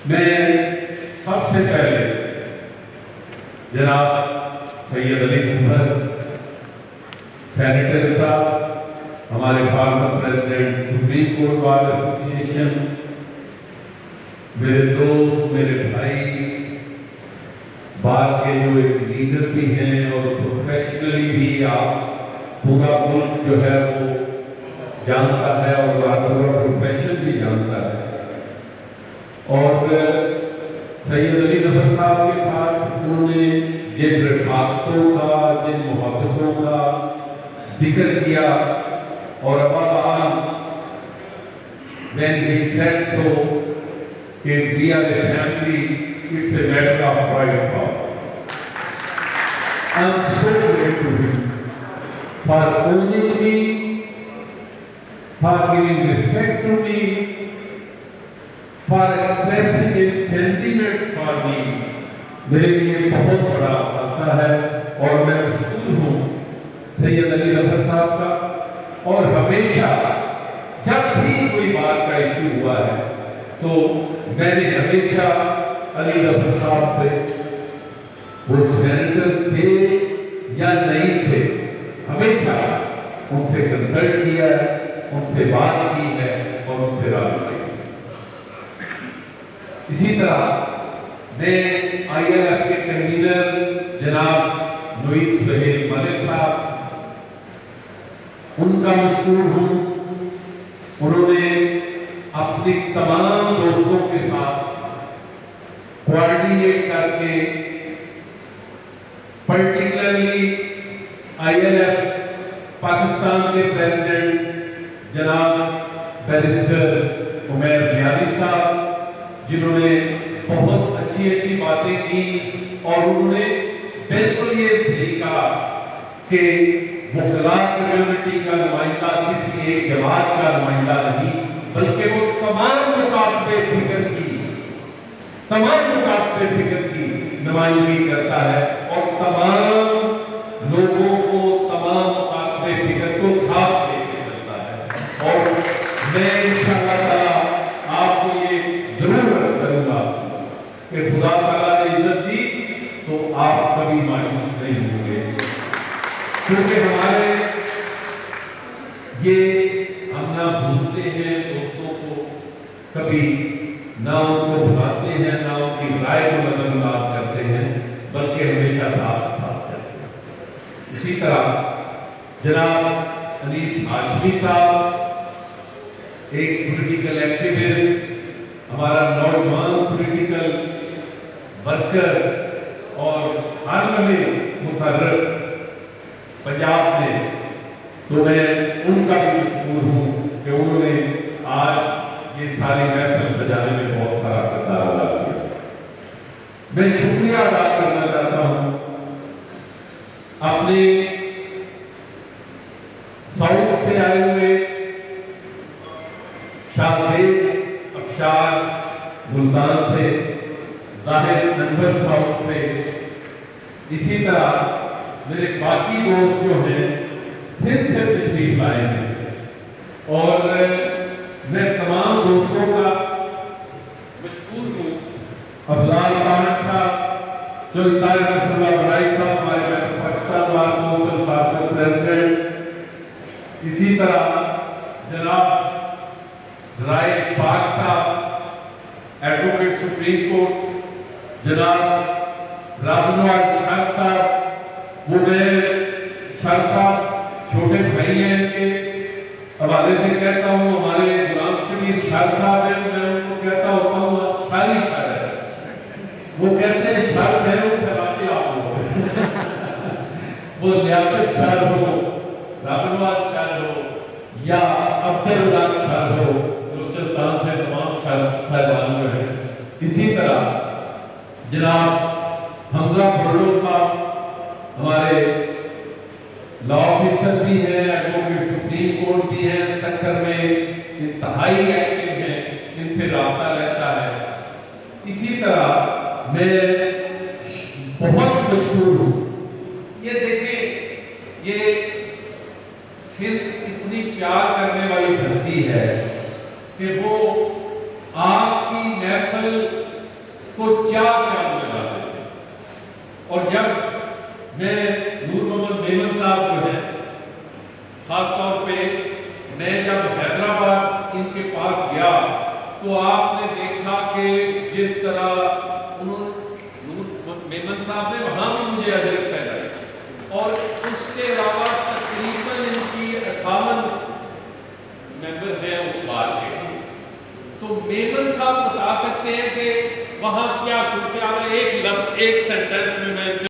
میں سب سے پہلے جناب سید علی عمر سینیٹر صاحب، ہمارے former president supreme court bar association, میرے دوست، میرے بھائی، بار کے جو ایک لیڈر بھی ہیں اور پروفیشنلی بھی آپ پورا ملک جو ہے وہ جانتا ہے اور پورا پروفیشن بھی جانتا ہے، اور سید علی ظفر صاحب کے ساتھ انہوں نے جن رفاقتوں کا، جن محبتوں کا ذکر کیا، اور ابان when he said so کہ we are a family, it's a matter of pride for I'm so grateful to him for owning me, for giving respect to me, for expressing his sentiments for me. میرے لیے بہت بڑا خاصہ ہے اور میں مشکور ہوں سید علی ظفر صاحب کا، اور ہمیشہ جب بھی کوئی بات کا ایشو ہوا ہے تو میں نے ہمیشہ علی ظفر صاحب سے، وہ سینیٹر تھے یا نہیں تھے، ہمیشہ ان سے کنسلٹ کیا ہے، ان سے بات کی ہے اور ان سے رابطہ کیا۔ اسی طرح میں آئی ایل ایف کے کنوینر جناب نوید سہیل ملک صاحب، ان کا مشکور ہوں، انہوں نے اپنی تمام دوستوں کے ساتھ کوارڈینیٹ کر کے particularly I L F Pakistan کے پریزیڈنٹ جناب بیرسٹر عمیر نیازی صاحب، جنہوں نے بہت اچھی اچھی باتیں کی، اور انہوں نے بالکل یہ صحیح کہا کہ وکلاء کمیونٹی کا نمائندہ کسی ایک جماعت کا نمائندہ نہیں، بلکہ وہ تمام نقاط فکر کی نمائندگی کرتا ہے، اور تمام لوگوں کو، تمام نقاط فکر کو ساتھ لے کے چلتا ہے۔ اور میں انشاءاللہ تعالیٰ آپ کو یہ ضرور عرض کروں گا کہ خدا تعالیٰ نے عزت دی تو آپ کبھی مایوس نہیں ہوں گے، کیونکہ ہمارے یہ ہم نہ بھولتے ہیں دوستوں کو، کبھی نہ ان کو بھلاتے ہیں، نہ ان کی رائے کو نظر انداز کرتے ہیں، بلکہ ہمیشہ ساتھ چلتے ہیں۔ اسی طرح جناب انیس ہاشمی صاحب، ایک پولیٹیکل ایکٹیوسٹ، ہمارا نوجوان پولیٹیکل ورکر اور ہر میں متحرک پنجاب میں، تو میں ان کا بھی مشکور ہوں کہ انہوں نے آج یہ ساری محفل سجانے میں بہت سارا کردار ادا کیا۔ میں شکریہ ادا کرنا چاہتا ہوں اپنے ساؤتھ سے آئے ہوئے شاہزید افشار ملتان سے، ظاہر انور ساؤتھ سے، اسی طرح میرے باقی دوست جو ہیں سندھ سے تشریف لائے ہیں، اور میں تمام دوستوں کا مشکور ہوں۔ افضال خان صاحب، جو طاہر نصر اللہ بڑائی صاحب، ہمارے Pakistan bar council former president, اسی طرح جناب رائے اشفاق صاحب، ایڈوکیٹ سپریم کورٹ، جناب رابنواز شاہ صاحب، وہ میں شاہ صاحب چھوٹے بھائی ہیں، ان کے حوالے سے کہتا ہوں، ہمارے غلام شبیر شاہ صاحب ہیں، میں ان کو کہتا ہوتا ہوں آپ شاعری شاعر ہے، وہ کہتے ہیں شاعر بہنوں پھیلاتے آپ ہو، وہ لیاقت شاعر ہو، رابنواز شاعر ہو، یا عبدالرزاق شاعر ہو، بلوچستان سے تمام صاحبان جو ہیں۔ اسی طرح جناب حمزہ بھرلو صاحب، ہمارے لا آفیسر بھی ہیں، ایڈوکیٹ سپریم کورٹ بھی ہیں، سکر میں انتہائی ایکٹیو ہیں، ان سے رابطہ رہتا ہے۔ اسی طرح میں بہت مشکور ہوں، یہ دیکھیں یہ صرف اتنی پیار کرنے والی دھرتی ہے کہ وہ آپ کی محفل کو چار چاند لگا دیتے. اور جب میں نور محمد میمن صاحب جو ہیں خاص طور پہ میں جب حیدرآباد ان کے پاس گیا تو آپ نے دیکھا کہ جس طرح نور میمن صاحب نے وہاں بھی مجھے حضرت پہنائی اور اس کے علاوہ تقریباً ان کی 58 ممبر ہیں اس بار کے. تو میمن صاحب بتا سکتے ہیں کہ وہاں کیا صورتحال ہے. ایک سینٹینس میں